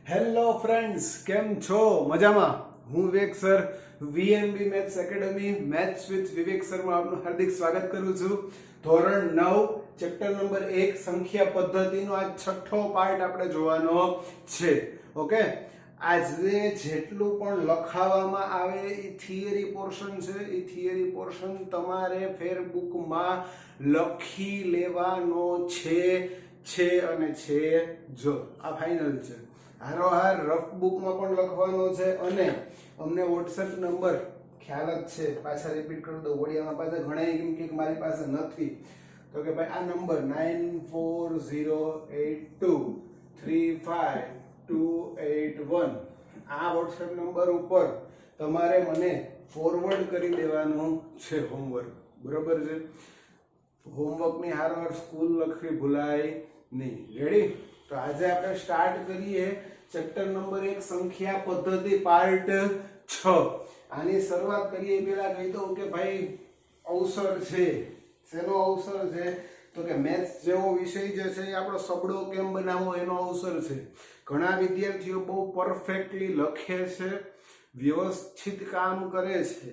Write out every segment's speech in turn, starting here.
Hello friends, કેમ છો? મજામાં? હું Vivek sir, VNB maths academy maths with Vivek સરમાં આપનું હાર્દિક સ્વાગત કરું છું. ધોરણ 9 ચેપ્ટર નંબર 1 સંખ્યા પદ્ધતિનો આ છઠ્ઠો પાર્ટ આપણે જોવાનો છે. ઓકે, આજે જેટલું પણ લખાવવામાં આવે એ થિયરી પોર્શન છે. એ થિયરી પોર્શન તમારે ફેરબુકમાં લખી લેવાનો છે અને છે જો આ ફાઇનલ છે. હારોહાર રફ બુકમાં પણ લખવાનો છે અને અમને વોટ્સએપ નંબર ખ્યાલ જ છે, પાછા રિપીટ કરી દો. ઓડિયામાં પાછા ઘણા એમ કે મારી પાસે નથી, તો કે ભાઈ આ નંબર 9408235281 આ વોટ્સએપ નંબર ઉપર તમારે મને ફોરવર્ડ કરી દેવાનું છે હોમવર્ક. બરોબર છે? હોમવર્કની હારવાર સ્કૂલ લખવી ભૂલાય નહીં. રેડી? તો આજે આપણે સ્ટાર્ટ કરીએ ચેપ્ટર નંબર 1 સંખ્યા પદ્ધતિ પાર્ટ 6. આની શરૂઆત કરીએ પહેલા કહી દઉં કે ભાઈ અવસર છે. શેનો અવસર છે? તો કે મેથ્સ જેવો વિષય જે છે એ આપણો સબળો કેમ બનાવવો એનો અવસર છે. ઘણા વિદ્યાર્થીઓ બહુ પરફેક્ટલી લખે છે, વ્યવસ્થિત કામ કરે છે,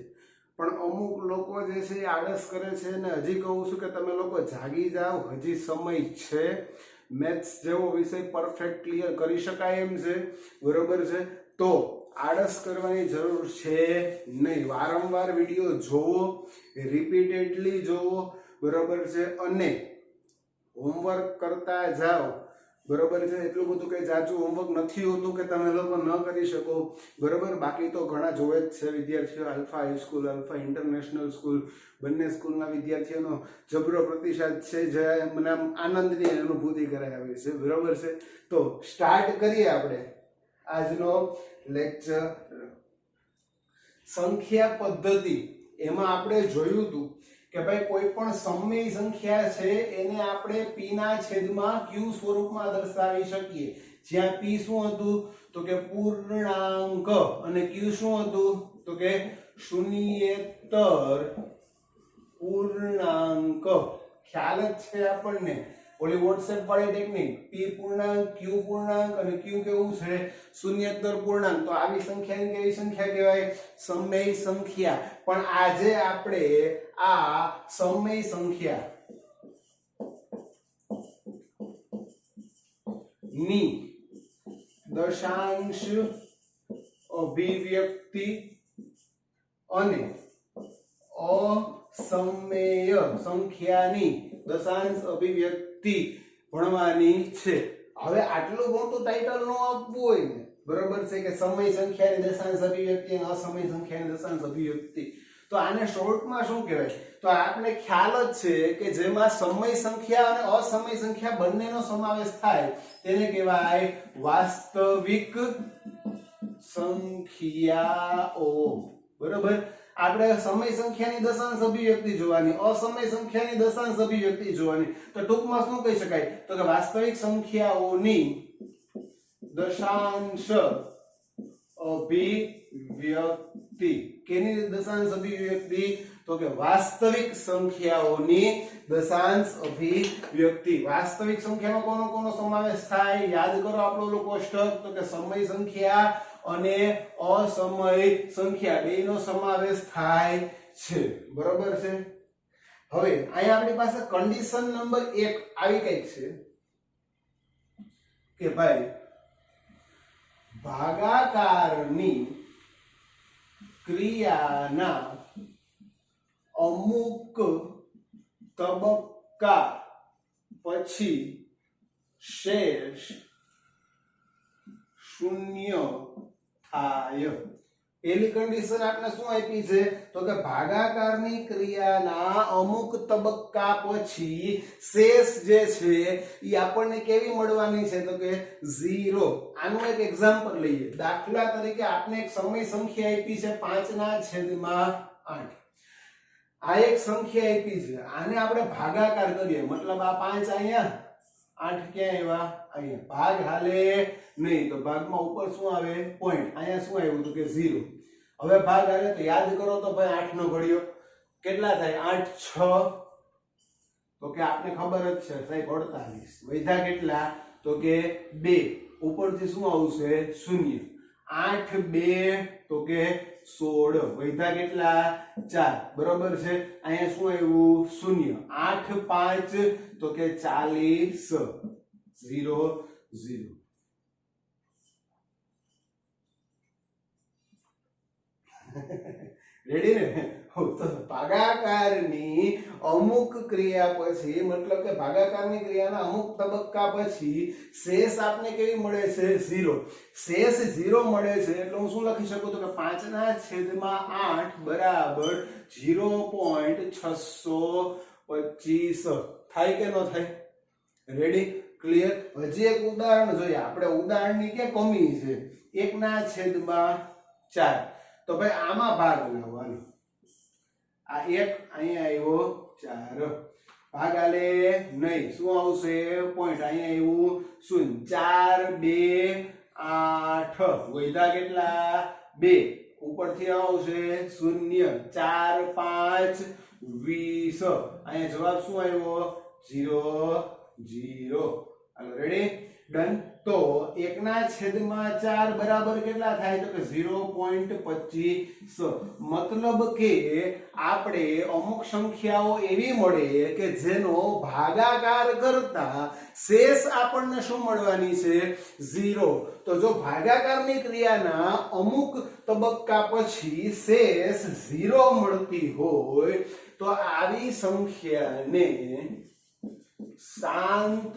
પણ અમુક લોકો જે છે એ આળસ કરે છે. અને હજી કહું છું કે તમે લોકો જાગી જાઓ, હજી સમય છે. મેથ્સ જેવો વિષય પરફેક્ટ ક્લિયર કરી શકાય એમ છે. બરોબર છે? તો આળસ કરવાની જરૂર છે નહીં. વારંવાર વિડીયો જોવો, રિપીટેડલી જોવો. બરોબર છે? અને હોમવર્ક કરતા જાઓ. બરોબર છે? એટલું બધું કઈ જાચું હોમવર્ક નથી હોતું કે તમે લોકો ન કરી શકો. બરોબર? બાકી તો ઘણા જોવે જ છે વિદ્યાર્થીઓ. Alpha high school, alpha international school, બંને સ્કૂલના વિદ્યાર્થીઓનો જબરો પ્રતિસાદ છે, જે મને આનંદની અનુભૂતિ કરાવે છે. બરોબર છે? તો સ્ટાર્ટ કરીએ આપણે આજનો લેક્ચર. સંખ્યા પદ્ધતિ, એમાં આપણે જોયું હતું કે ભાઈ કોઈ પણ સમય સંખ્યા છે એને આપણે p ના છેદમાં q સ્વરૂપમાં દર્શાવી શકીએ. જ્યાં p શું હતું? તો કે પૂર્ણાંક, અને q શું હતું? તો કે શૂન્યેતર પૂર્ણાંક. ખ્યાલ જ છે આપણને ઓલી વોટ્સએપ વાળી ટેકનિક. p પૂર્ણાંક, q પૂર્ણાંક અને q કેવું છે? શૂન્યેતર પૂર્ણાંક. તો આવી સંખ્યાને કેવી સંખ્યા કહેવાય? સમય સંખ્યા. પણ આજે આપણે આ સમય સંખ્યા ની દશાંશ અભિવ્યક્તિ અને અસમય સંખ્યાની દશાંશ અભિવ્યક્તિ ભણવાની છે. હવે આટલું મોટું ટાઇટલ નો આપવું હોય ને, બરોબર છે, કે સમય સંખ્યાની દશાંશ અભિવ્યક્તિ અને અસમય સંખ્યાની દશાંશ અભિવ્યક્તિ, તો આને શોર્ટમાં શું કહેવાય? તો આપને ખ્યાલ જ છે કે જેમાં સમય સંખ્યા અને અસમય સંખ્યા બંનેનો સમાવેશ થાય તેને કહેવાય વાસ્તવિક સંખ્યાઓ. બરોબર? આપણે સમય સંખ્યાની દશાંશ અભિવ્યક્તિ જોવાની, અસમય સંખ્યાની દશાંશ અભિવ્યક્તિ જોવાની. તો ટૂંકમાં શું કહી શકાય? તો કે વાસ્તવિક સંખ્યાઓની દશાંશ અભિવ્યક્તિ. કેની દશાંશ અભિવ્યક્તિ? તો કે વાસ્તવિક સંખ્યાઓની દશાંશ અભિવ્યક્તિ. વાસ્તવિક સંખ્યામાં કોનો કોનો સમાવેશ થાય? યાદ કરો આપણો કોષ્ટક. તો કે સમય સંખ્યા અને અસમય સંખ્યા બેનો સમાવેશ થાય છે. બરોબર છે? હવે અહીંયા આપણી પાસે કન્ડિશન નંબર 1 આવી કઈક છે કે ભાઈ ભાગાકારની ક્રિયાના અમુક તબક્કા પછી શેષ શૂન્ય થાય. પહેલી કન્ડિશન આપણે શું આપી છે? તો કે ભાગાકારની ક્રિયાના અમુક તબક્કા પછી શેષ જે છે એ આપણને કેવી મળવાની છે? તો કે 0. આનું એક એક્ઝામ્પલ લઈએ. દાખલા તરીકે આપણે એક સમય સંખ્યા આપી છે 5/8. આ એક સંખ્યા આપી છે, આને આપણે ભાગાકાર કરીએ. મતલબ આ 5 અહીંયા, 8 ક્યાં આવ્યા? અહીંયા. ભાગ હાલે નહીં, તો ભાગમાં ઉપર શું આવે? પોઈન્ટ. અહીંયા શું આવ્યું? તો કે 0. હવે ભાગ હાલે તો યાદ કરો તો ભાઈ 8 નો ઘડિયો કેટલા થાય? 8 6. તો કે આપને ખબર જ છે સાહેબ 48. વૈધા કેટલા? તો કે 2. ઉપરથી શું આવશે 0 8 2 તો કે 16 વૈધા કેટલા 4 બરોબર છે અહીંયા શું આવ્યું 0 8 5 તો કે 40 0 0 રેડી ને તો ભાગાકારની અમુક ક્રિયા પછી મતલબ કે ભાગાકારની ક્રિયાના અમુક તબક્કા પછી શેષ આપને કેવી મળે છે 0 શેષ 0 મળે છે એટલે હું શું લખી શકું તો કે 5/8 બરાબર 0.625 થાય કે ન થાય રેડી ક્લિયર હજી એક ઉદાહરણ જોઈએ આપણે ઉદાહરણની કે કમી છે 1/4 તો ભાઈ આમાં ભાગ લેવાનો આ 1 અહીંયા આવ્યો 4 ભાગ આલે નહીં શું આવશે પોઈન્ટ અહીંયા આવ્યું 0 4 2 8 વૈધા કેટલા 2 ઉપરથી આવશે 0 4 5 20 અહીંયા જવાબ શું આવ્યો 0 0 હાલો રેડી ડન તો 1/4 બરાબર કેટલા થાય તો કે 0.25 મતલબ કે આપણે અમુક સંખ્યાઓ એવી મળે કે જેનો ભાગાકાર કરતા શેષ આપણને શું મળવાની છે 0 તો જો ભાગાકારની ક્રિયાના અમુક તબક્કા પછી શેષ 0 મળતી હોય તો આવી સંખ્યાને શાંત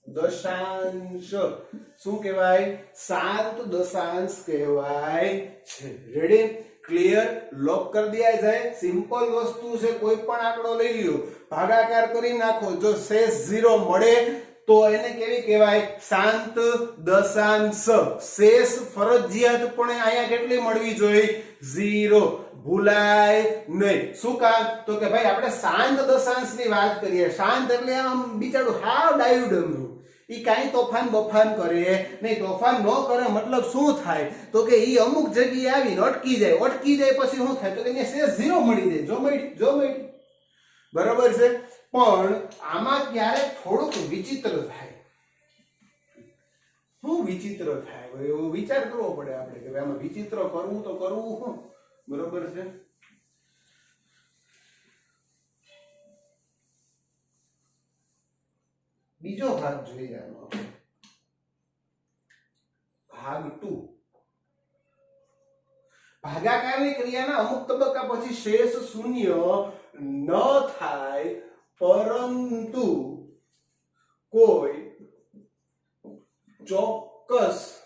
દશાંશ શું કહેવાય શાંત દશાંશ કહેવાય છે રેડી ક્લિયર લોક કરી દિયા જાય સિમ્પલ વસ્તુ છે કોઈ પણ આંકડો લઈ લ્યો ભાગાકાર કરી નાખો જો શેષ 0 મળે તો એને કેવી કહેવાય શાંત દશાંશ શેષ ફરજિયાતપણે અહીંયા કેટલી મળવી જોઈએ 0 ભૂલાય નહીં શું કામ તો કે ભાઈ આપણે શાંત દશાંશની વાત કરીએ શાંત એટલે આમ બિચારું હાવ ડાયુડમ ઈ કાઈ તોફાન બફાન કરે નહીં તોફાન ન કરે મતલબ શું થાય તો કે ઈ અમુક જગ્યાએ આવીને અટકી જાય પછી શું થાય તો કે અહીંયા શેષ 0 મળી જાય જો મળી બરાબર છે પણ આમાં ક્યારેક થોડુંક વિચિત્ર થાય શું વિચિત્ર થાય ભાઈ એવો વિચાર કરવો પડે આપણે કે આમાં વિચિત્ર કરવું તો કરવું શું બરોબર છે બીજો ભાગ જોઈએ આનો ભાગ 2 ભાગાકારની ક્રિયાના અમુક તબક્કા પછી શેષ 0 ન થાય પરંતુ કોઈ ચોક્કસ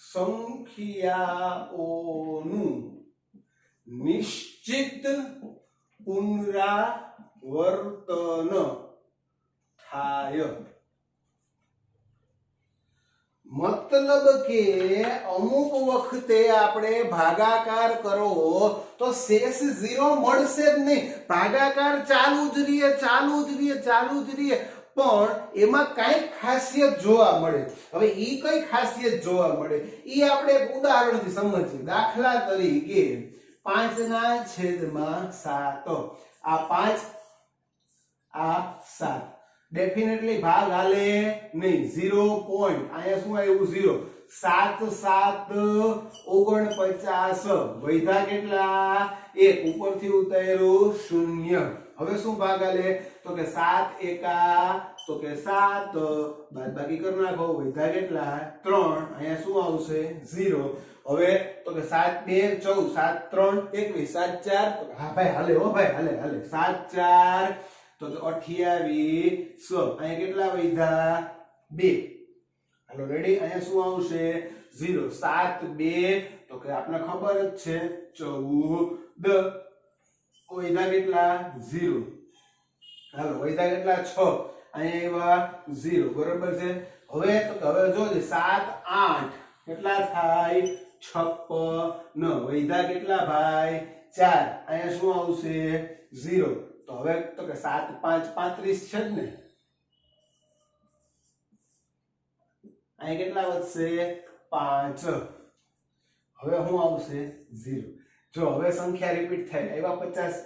સંખ્યાઓનું નિશ્ચિત પુનરાવર્તન થાય મતલબ કે અમુક વખતે આપણે ભાગાકાર કરો તો શેષ 0 મળશે જ નહીં ભાગાકાર ચાલુ જ રહે પણ એમાં કઈ ખાસિયત જોવા મળે હવે ઈ કઈ ખાસિયત જોવા મળે ઈ આપણે એક ઉદાહરણથી સમજીએ દાખલા તરીકે 5/7 આ 5 આ 7 ડેફિનેટલી ભાગ હાલે નહીં 0 પોઈન્ટ અહીંયા શું આવ્યું 0 7 7 49 વૈધા કેટલા 1 ઉપરથી ઉતાર્યું 0 હવે શું ભાગ હાલે તો કે 7 એકા તો કે 7 બાદબાકી કરી નાખો વૈધા કેટલા 3 અહીંયા શું આવશે 0 હવે તો કે 7 2 14 7 3 21 7 4 હા ભાઈ હાલે હો ભાઈ હાલે 7 4 તો 28 અહીંયા કેટલા વૈધા 2 હાલો રેડી અહીંયા શું આવશે 0 7 2 તો કે આપણે ખબર જ છે 14 વૈધા કેટલા 0 હાલો વૈધા કેટલા 6 અહીંયા એવા 0 બરોબર છે હવે જોજે 7 8 કેટલા થાય 56 વૈધા કેટલા ભાઈ 4 અહીંયા શું આવશે 0 તો હવે તો કે 7 5 35 છે જ ને અહીંયા કેટલા વધશે 5 હવે શું આવશે 0 જો હવે સંખ્યા રિપીટ થાય આવ્યા 50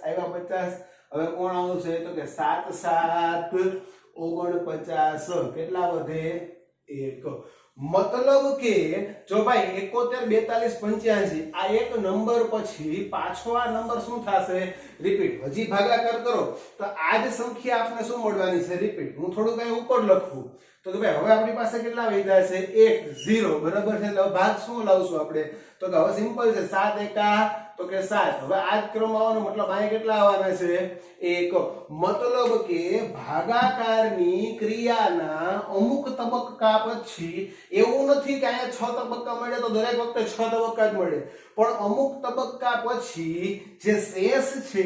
હવે કોણ આવશે તો કે 7 7 49 કેટલા વધે 1 मतलब के जो भाई 71 42 85 आ एक नंबर પછી પાછો આ નંબર શું થશે રિપીટ હજી ભાગાકાર કરો તો આ જ સંખ્યા આપને શું મળવાની છે રિપીટ હું થોડું કઈ ઉપર લખું તો કે ભાઈ હવે આપણી પાસે કેટલા વધ્યા છે 1 0 બરાબર છે એટલે ભાગ શું લાવશું આપણે તો કે હવે સિમ્પલ છે 7 એકા તો કે 7 હવે આ જ ક્રમ આવવાનો મતલબ આ કેટલા આવવાના છે 1 मतलब કે ભાગાકારની ક્રિયાના અમુક તબક્કા પછી એવું નથી કે અહીંયા 6 તબક્કા મળે તો દરેક વખતે 6 તબક્કા જ મળે પણ અમુક તબક્કા પછી જે શેષ છે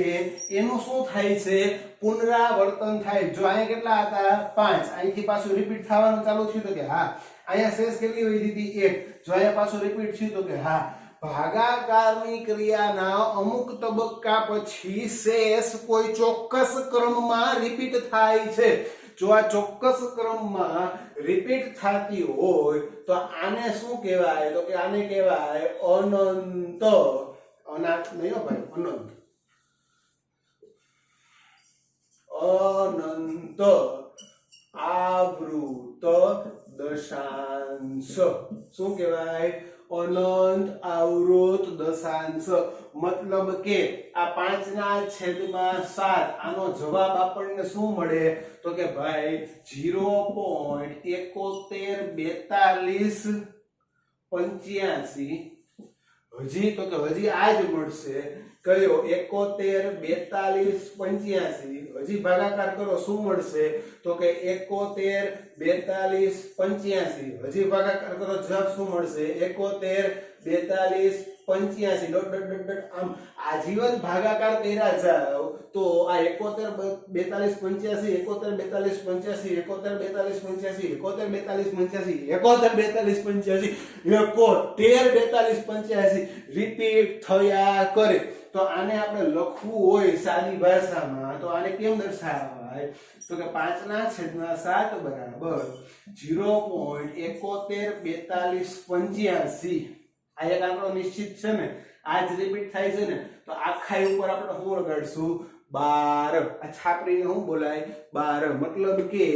એનું શું થાય છે પુનરાવર્તન થાય જો અહીંયા કેટલા હતા 5 અહીંથી પાછું રિપીટ થવાનું ચાલુ થયું તો કે હા અહીંયા શેષ કેટલી વધી હતી 1 જો અહીંયા પાછું રિપીટ થયું તો કે હા ભાગાકારની ક્રિયાના અમુક તબક્કા પછી શેષ કોઈ ચોક્કસ ક્રમમાં રિપીટ થાય છે જો આ ચોક્કસ ક્રમમાં રિપીટ થતી હોય તો આને શું કહેવાય તો કે આને કહેવાય અનંત અનાથ નહીં હો ભાઈ અનંત આવૃત દશાંશ શું કહેવાય अनंत आवृत दशांश मतलब के आ 5 ના છેદમાં 7 આનો જવાબ આપણને શું મળે તો કે ભાઈ 0.714285 હજી તો કે હજી આ જ મળશે કયો 71 42 85 હજી ભાગાકાર કરો શું મળશે તો કે 71 42 85 હજી ભાગાકાર કરો જવાબ શું મળશે 71 42 85 ડોટ ડોટ ડોટ ડોટ આમ આજીવન ભાગાકાર કર્યા જાવ તો આ 71 42 85 71 42 85 71 42 85 71 42 85 રિપીટ થયા કરે તો આને આપણે લખવું હોય સાદી ભાષામાં તો આને કેમ દર્શાવાય તો કે 5 ના છેદમાં 7 બરાબર 0.714285 આ એક આંકડો નિશ્ચિત છે ને આ જ રિપીટ થાય છે ને તો આખા ઉપર આપણે શું લગાડશું 12 આ છાપરીને શું બોલાય 12 मतलब કે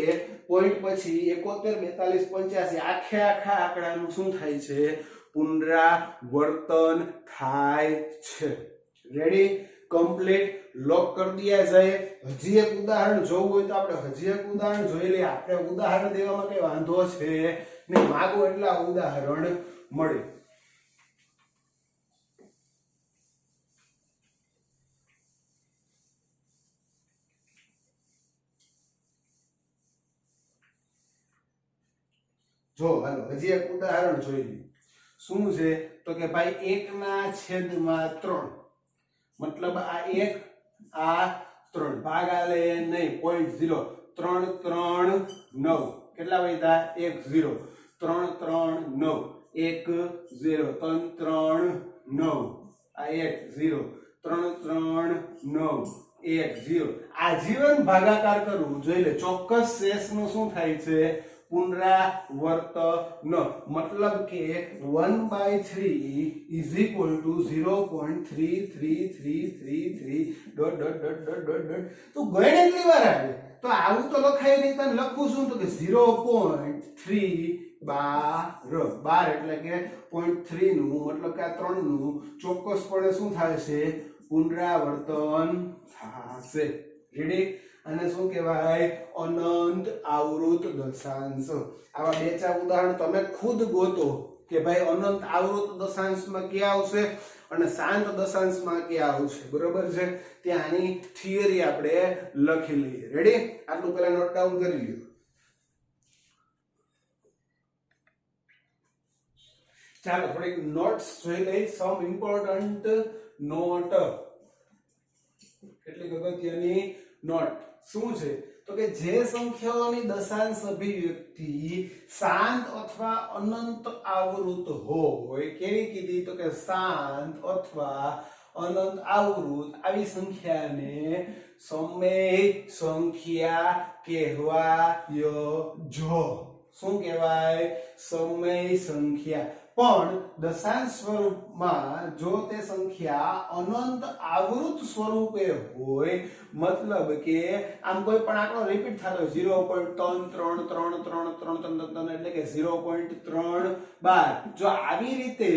પોઈન્ટ પછી 71 42 85 આખા આંકડાનું શું થાય છે પુનરાવર્તન થાય છે રેડી કમ્પ્લીટ લોક કરી દિયા જાય હજી એક ઉદાહરણ જોવું હોય તો આપણે હજી એક ઉદાહરણ જોઈ લઈએ આપણે ઉદાહરણ દેવામાં કઈ વાંધો છે ને માંગો એટલા ઉદાહરણ મળે જો હાલો હજી એક ઉદાહરણ જોઈ લઈએ શું છે તો કે ભાઈ 1 ના છેદમાં 3 मतलब आ 1 आ 3 भाग आले नहीं 0.0 3 3 9 કેટલા વધ્યા 1 0 3 3 9 1 0 3 3 9 આ 1 0 3 3 9 1 0 આજીવન ભાગાકાર કરવું જોઈ લે ચોક્કસ શેષનું શું થાય છે પુનરાવર્તન मतलब के 1/3 is equal to 0.3333 dot dot dot dot dot dot તો ગણતરી વાર આવે તો આવું તો લખાય નહીં તને લખું છું તો કે 0.3 12 એટલે કે 0.3 નું मतलब કે આ 3 નું ચોક્કસપણે શું થાય છે પુનરાવર્તન થશે રેડી અને શું કહેવાય અનંત આવૃત દશાંશ આવા બે ચાર ઉદાહરણ તમે ખુદ ગોતો કે ભાઈ અનંત આવૃત દશાંશમાં ક્યાં આવશે અને શાંત દશાંશમાં ક્યાં આવશે બરોબર છે ત્યાંની થિયરી આપણે લખી લઈએ રેડી આટલું પહેલા નોટ ડાઉન કરી લ્યો ચાલો થોડીક નોટ્સ જોઈ લઈએ સમ ઇમ્પોર્ટન્ટ નોટ કેટલીક અગત્યની નોટ શું છે તો કે જે સંખ્યાઓની દશાંશ અભિવ્યક્તિ શાંત અથવા અનંત આવૃત હોય કેવી કીધી તો કે શાંત અથવા અનંત આવૃત આવી સંખ્યાને સમય સંખ્યા કહેવાય જો શું કહેવાય સમય સંખ્યા પણ દશાંશ સ્વરૂપમાં જો તે સંખ્યા અનંત આવૃત સ્વરૂપે હોય, મતલબ કે આમ કોઈ પણ આંકડો રિપીટ થતો હોય 0.3333333 એટલે કે 0.312, જો આવી રીતે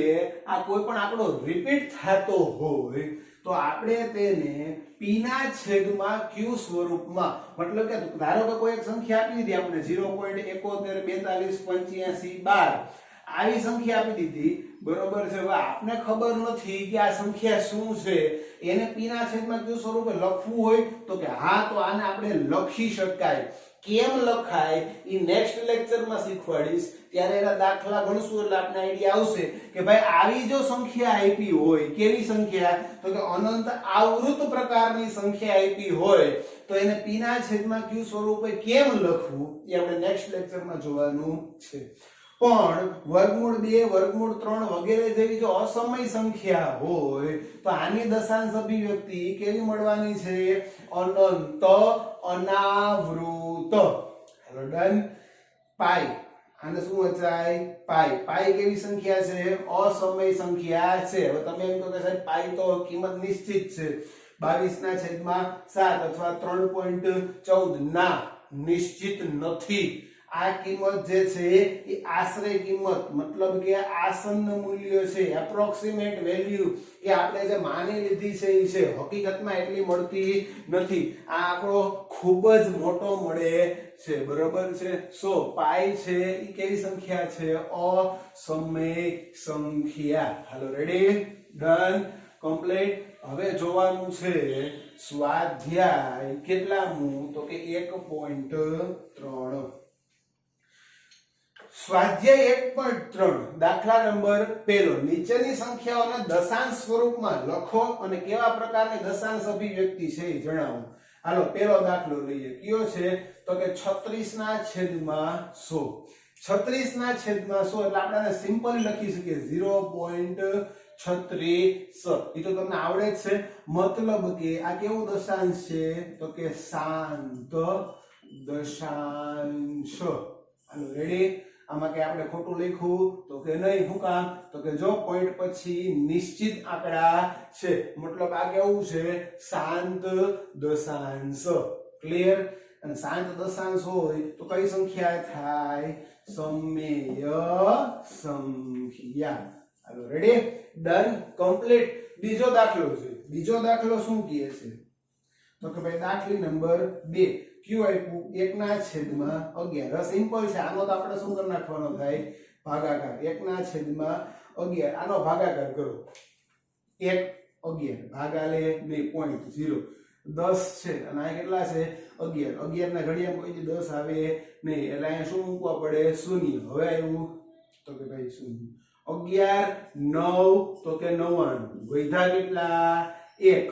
આ કોઈ પણ આંકડો રિપીટ થતો હોય તો આપણે તેને p ના છેદમાં q સ્વરૂપમાં, મતલબ કે ધારો કે કોઈ એક સંખ્યા આપી દીધી આપણે 0.71428512 આવી સંખ્યા આપી દીધી, બરોબર છે। હવે આપને ખબર નથી કે આ સંખ્યા શું છે, એને p ના છેદમાં q સ્વરૂપે લખવું હોય તો કે હા, તો આને આપણે લખી શકાય। કેમ લખાય ઈ નેક્સ્ટ લેક્ચરમાં શીખવાડીશ, ત્યારે એના દાખલા ગણશું એટલે આપને આઈડિયા આવશે કે ભાઈ આવી જો સંખ્યા આપી હોય, કેવી સંખ્યા, તો કે અનંત આવૃત પ્રકારની સંખ્યા આપી હોય તો એને p ના છેદમાં q સ્વરૂપે કેમ લખવું એ આપણે નેક્સ્ટ લેક્ચરમાં જોવાનું છે। પણ વર્ગમૂળ 2 વર્ગમૂળ 3 વગેરે જેવી જો અસમય સંખ્યા હોય તો આની દશાંશ અભિવ્યક્તિ કેવી મળવાની છે, અનંત અનાવૃત। Hello done. પાઈ, આને શું વચાય, પાઈ। પાઈ કેવી સંખ્યા છે, અસમય સંખ્યા છે। હવે તમે એમ કહો કે સાહેબ પાઈ તો કિંમત નિશ્ચિત છે, 22/7 અથવા 3.14, ના, નિશ્ચિત નથી। આ કિંમત જે છે એ આશ્રય કિંમત, મતલબ કે આસન્ન મૂલ્ય છે, એપ્રોક્સિમેટ વેલ્યુ એ આપણે જે માની લીધી છે એ છે, હકીકતમાં એટલી મળતી નથી। આ આંકડો ખૂબ જ મોટો મળે છે, બરોબર છે। સો પાઈ છે એ કેવી સંખ્યા છે, અસમય સંખ્યા। હાલો રેડી, ડન, કમ્પ્લીટ। હવે જોવાનું છે સ્વાધ્યાય કેટલામું, તો કે 1.3। સ્વાધ્યાય 1.3 દાખલા નંબર 1, નીચેની સંખ્યાઓને દશાંશ સ્વરૂપમાં લખો અને કેવા પ્રકારની દશાંશ અભિવ્યક્તિ છે એ જણાવો। હાલો પહેલો દાખલો લઈએ, કયો છે, તો કે 36/100। 36/100 એટલે આપણે સિમ્પલ લખી શકીએ 0.36, એ તો તમને આવડે જ છે। મતલબ કે આ કેવું દશાંશ છે, તો કે શાંત દશાંશ। હાલો રેડી। આમાં કે આપણે ખોટું લખ્યું તો કે નહીં, શું કામ, તો કે જો પોઈન્ટ પછી નિશ્ચિત આંકડા છે, મતલબ આ કેવું છે, શાંત દશાંશ। ક્લિયર। અને શાંત દશાંશ હોય તો કઈ સંખ્યા થાય, સમમેય સંખ્યા। હાલો રેડી, ડન, કમ્પ્લીટ। બીજો દાખલો છે, બીજો દાખલો શું કહે છે, તો કે ભાઈ દાખલી નંબર 2, q આપ્યું 1/11। સિમ્પલ છે, આનો તો આપણે શું કરી નાખવાનો થાય, ભાગાકાર। 1/11, આનો ભાગાકાર કરો, 1/11 ભાગાલે 2.0, 10 છે અને આ કેટલા છે, 11। 11 ના ઘડિયામાં કોઈ 10 આવે નહીં, એટલે અહીંયા શું મૂકવા પડે, 0। હવે આવ્યું તો કે ભાઈ 0, 11 9 તો કે 99, વધ્યા કેટલા, 1।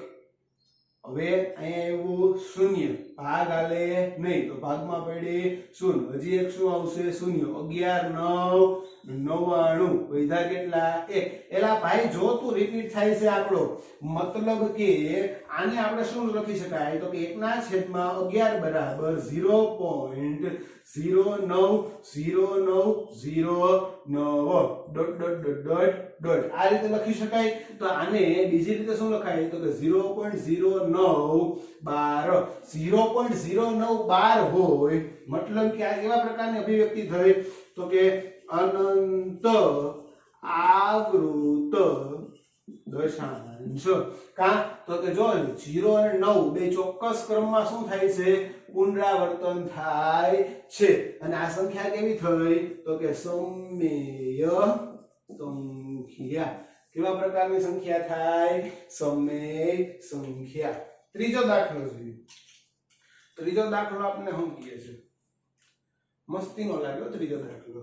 હવે અહીંયા આવ્યું 0, ભાગ આલે નહીં તો ભાગમાં પડી 0, હજી એક શું આવશે, 0। 11 9 99, વધ્યા કેટલા, 1। એલા ભાઈ જો તું રિપીટ થાય છે આંકડો, મતલબ કે આને આપણે શું લખી શકાય, તો કે 1/11 બરાબર 0.090909 dot dot dot dot dot, આ રીતે લખી શકાય। તો આને બીજી રીતે શું લખાય, તો કે 0.0912, 0.0912 હોય, મતલબ કે આ કેવા પ્રકારની અભિવ્યક્તિ થઈ, તો કે અનંત આવૃત દશાંશ। કા તો કે જો 0 અને 9 બે ચોક્કસ ક્રમમાં શું થાય છે, પુનરાવર્તન થાય છે, અને આ સંખ્યા કેવી થઈ, તો કે સમમેય સંખ્યા। કેવા પ્રકારની સંખ્યા થાય, સમમેય સંખ્યા। ત્રીજો દાખલો જોઈએ, ત્રીજો દાખલો આપણે શું કહે છે, મસ્તીનો લાગ્યો ત્રીજો દાખલો,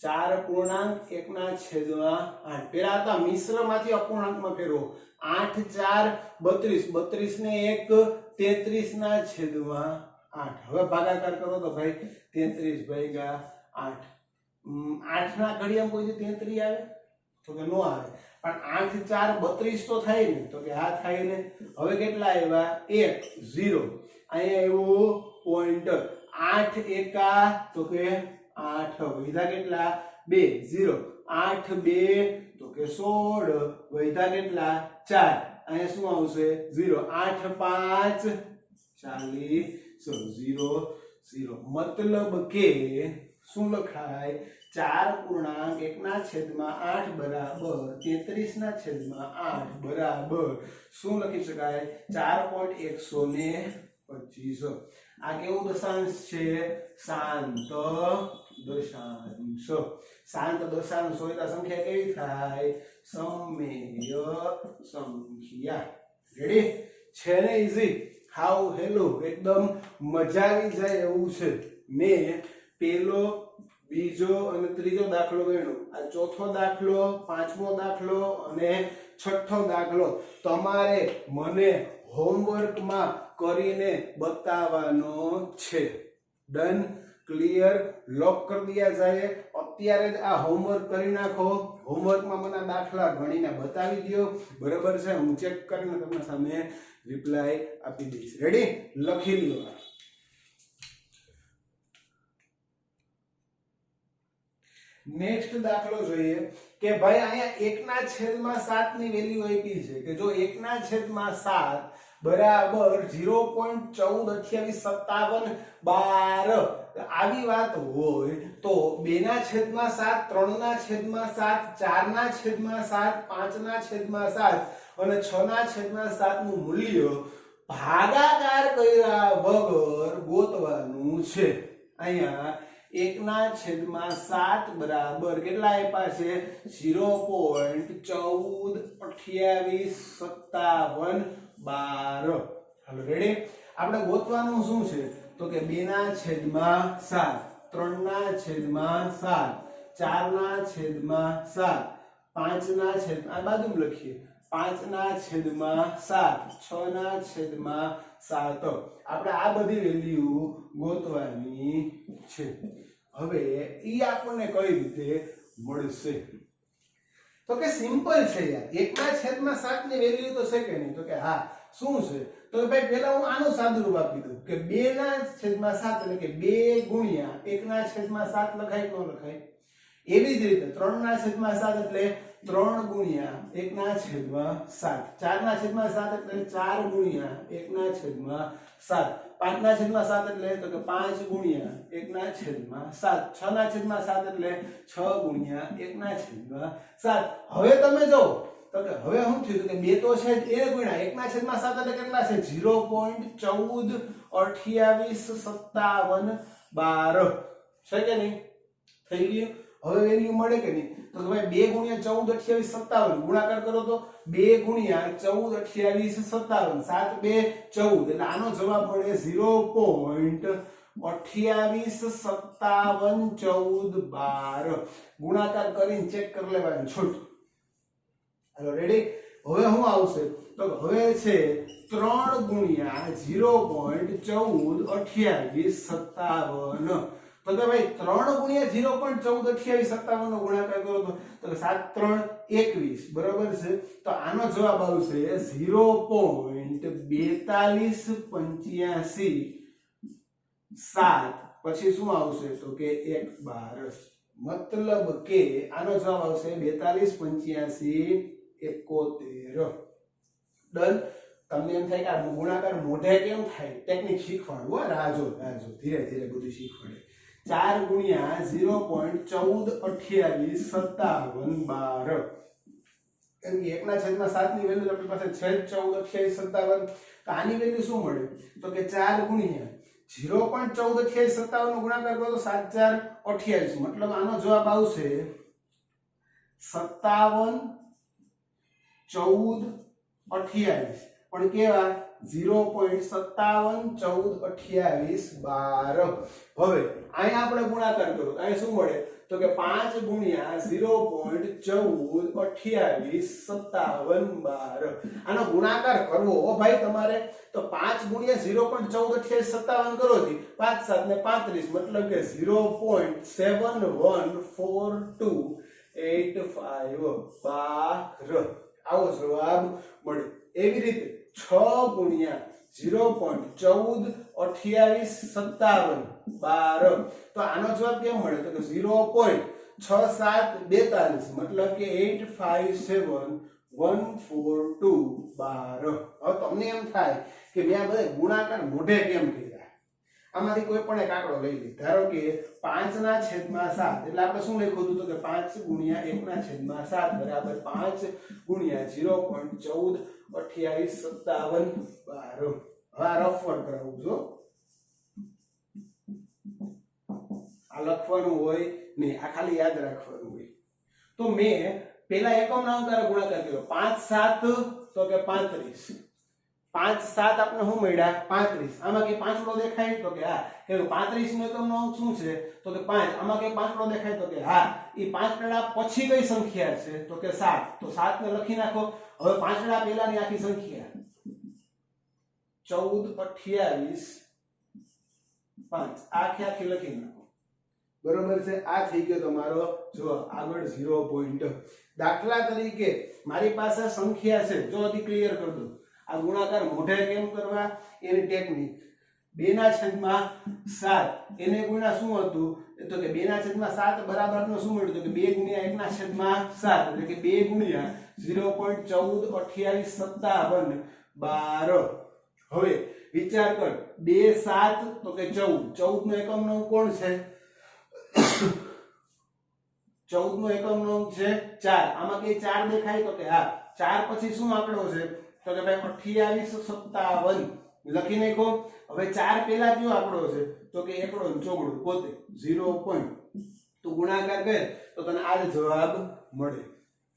4.1/8। પેલા હતા મિશ્રમાંથી અપૂર્ણાંકમાં ફેરવો, 8 4 32, 32 ને 1 33/8। હવે ભાગાકાર કરો તો ભાઈ 33/8। 8 ના ઘડિયામાં કોઈ 33 આવે, તો કે નો આવે, પણ 8 4 32 તો થાય ને, તો કે હા થાય ને। હવે કેટલા આવ્યા, 1 0, અહીંયા આવ્યું પોઈન્ટ, 8 એકા તો કે 8 વૈધા કેટલા 2 0 8 2 તો કે 16 વૈધા કેટલા 4 અહીંયા શું આવશે 0 8 5 40 0 0 મતલબ કે શું લખાય 4 પૂર્ણાંક 1 ના છેદમાં 8 બરાબર 33 ના છેદમાં 8 બરાબર શું લખી શકાય 4.125 આ કેવું દશાંશ છે શાંત દશાંશ શાંત દશાંશ હોય તો સંખ્યા કેવી થાય સમમેય સંખ્યા રેડી છે ને ઈઝી હાઉ હેલો એકદમ મજા આવી જાય એવું છે મેં પેલો બીજો અને ત્રીજો દાખલો ગણ્યો આ ચોથો દાખલો પાંચમો દાખલો અને છઠ્ઠો દાખલો તમારે મને હોમવર્કમાં કરીને બતાવવાનો છે ડન ક્લિયર લોક કરી દિયા જાય અત્યારે જ આ હોમવર્ક કરી નાખો હોમવર્કમાં મને દાખલા ગણીને બતાવી દો બરાબર છે હું ચેક કરીને તમને સામે રિપ્લાય આપી દઈશ રેડી લખી લ્યો નેક્સ્ટ દાખલો જોઈએ કે ભાઈ અહીંયા 1/7 ની વેલ્યુ આપી છે કે જો 1/7 બરાબર 0.142857 12 આવી વાત હોય તો 2/7 3/7 4/7 5/7 અને 6/7 નું મૂલ્ય ભાગાકાર કર્યા વગર ગોતવાનું છે અહીંયા 1/7 બરાબર કેટલા આપ્યા છે 0.142857 12 હાલો રેડી આપણે ગોતવાનું શું છે તો કે 2/7 3/7 4/7 5/7 આ બાજુમાં લખીએ 5/7 6/7 આપણે આ બધી વેલ્યુ ગોતવાની છે હવે ઈ આપણને કઈ રીતે મળશે તો કે સિમ્પલ છે યાર 1/7 ની વેલ્યુ તો છે કે નહીં તો કે હા શું છે તો ભાઈ પહેલા હું આનું સાદુરૂપ આપી દઉં કે 2/7 એટલે કે 2 ગુણ્યા 1/7 લખાય કે ન લખાય એવી જ રીતે 3/7 એટલે 3 ગુણ્યા 1/7 4/7 એટલે 4 ગુણ્યા 1/7 5/7 એટલે તો કે 5 ગુણ્યા 1/7 6/7 એટલે 6 ગુણ્યા 1/7 હવે તમે જો તો કે હવે શું થયું કે બે તો છે એ ગુણ્યા 1/7 એટલે કેટલા છે 0.142857 12 છે કે નહીં થઈ ગયું હવે વેલ્યુ મળે કે નહીં તો ભાઈ 2 ગુણ્યા 142857 ગુણાકાર કરો તો 2 ગુણ્યા 142857 7 2 14 એટલે આનો જવાબ મળે 0.285714 ગુણાકાર કરીને ચેક કરી લેવાનું છોટ હાલો રેડી હવે શું આવશે તો હવે છે 3 ગુણ્યા 0.142857 તો કે ભાઈ 3 ગુણ્યા 0.142857 નો ગુણાકાર કરો તો 7 3 21 બરાબર છે તો આનો જવાબ આવશે 0.4285 7 પછી શું આવશે તો કે 1/12 મતલબ કે આનો જવાબ આવશે 4285 71 ડન તમને એમ થાય કે આ ગુણાકાર મોઢે કેમ થાય ટેકનિક શીખવાડવું રાજો ધીરે ધીરે બધું શીખવાડે 4 ગુણ્યા 0.142857 કેમ કે 1/7 ની વેલ્યુ આપણી પાસે છે 142857 તો આની વેલ્યુ શું મળે તો કે 4 ગુણ્યા 0.142857 નો ગુણાકાર કરો તો 7 4 28 મતલબ આનો જવાબ આવશે 57 14 28 પણ કેવા 0.571428 12 હવે અહીંયા આપણે ગુણાકાર કરો અહીંયા શું મળે તો કે 5 ગુણ્યા 0.142857 આનો ગુણાકાર કરવો ઓ ભાઈ તમારે તો 5 ગુણ્યા 0.142857 કરો થી 5 7 ને 35 મતલબ કે 0.714285 12 આવો જવાબ મળે એવી રીતે 6 ગુણ્યા 0.14 28 57 12 તો આનો જવાબ કેમ મળે તો કે 0.6742 મતલબ કે 857 142 12 હવે તમને એમ થાય કે મેં આ બધા ગુણાકાર મોઢે કેમ કર્યા આમાંથી કોઈ પણ એક આંકડો લઈ લે ધારો કે 5/7 એટલે આપણે શું લખ્યું હતું તો કે 5 ગુણ્યા 1/7 બરાબર 5 ગુણ્યા 0.14 28 57 12 હવે રફ વર્ક કરાવું જો આ લખવાનું હોય નહીં આ ખાલી યાદ રાખવાનું હોય તો મેં પેલા એકમના અંતરે ગુણાકાર કર્યો 5 7 તો કે 35 5 7 આપણે શું મળ્યા 35 આમાં કે પાંચડો દેખાય તો કે હા કે 35 નો એકમનો અંક શું છે તો કે 5 આમાં કે પાંચડો દેખાય તો કે હા ઈ પાંચડા પછી કઈ સંખ્યા છે તો કે 7 તો 7 ને લખી નાખો હવે પાંચડા પહેલાની આખી સંખ્યા 14 28 5 આખી લખી નાખો બરોબર છે આ થઈ ગયો તમારો જો આગળ 0 પોઈન્ટ દાખલા તરીકે મારી પાસે સંખ્યા છે જો અતિ ક્લિયર કર દો આ ગુણાકાર મોઢે કેમ કરવા એની ટેકનિક 2/7 એને ગુણ્યા શું હતું તો કે 2/7 બરાબર આપણને શું મળ્યું તો કે 2 ગુણ્યા 1/7 એટલે કે 2 ગુણ્યા 0.14 28 57 12 હવે વિચાર કર 2 7 તો કે 14 નો એકમનો અંક કોણ છે 14 નો એકમનો અંક છે 4 આમાં કે 4 દેખાય તો કે હા 4 પછી શું આંકડો છે તો કે ભાઈ 28 57 લખી નાખો હવે 4 પહેલા કયો આંકડો છે તો કે એકડો ચોગડો પોતે 0 પોઈન્ટ તો ગુણાકાર કર તો તને આ જ જવાબ મળે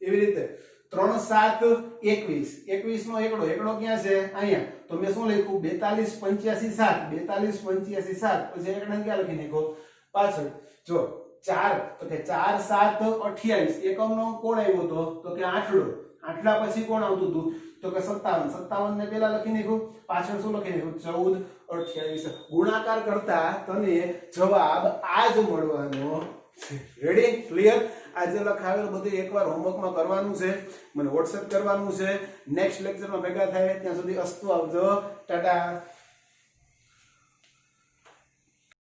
એવી રીતે 3 7 21 21 નો એકડો ક્યાં છે અહીંયા તો મેં શું લખ્યું 42 85 7 42 85 7 પછી એકડા ક્યાં લખી નાખો પાછળ જો 4 તો કે 4 7 28 એકમનો કોણ આવ્યો તો કે આઠડો આઠડા પછી કોણ આવતું હતું તો કે 57 ને પહેલા લખી નાખ્યું પાછળ શું લખી નાખ્યું 14 28 ગુણાકાર કરતા તને જવાબ આ જ મળવાનો છે રેડી ક્લિયર આજે લખાવેલું બધું એકવાર હોમવર્કમાં કરવાનું છે મને WhatsApp કરવાનું છે નેક્સ્ટ લેક્ચરમાં ભેગા થાય ત્યાં સુધી અસ્તુ આવજો ટાટા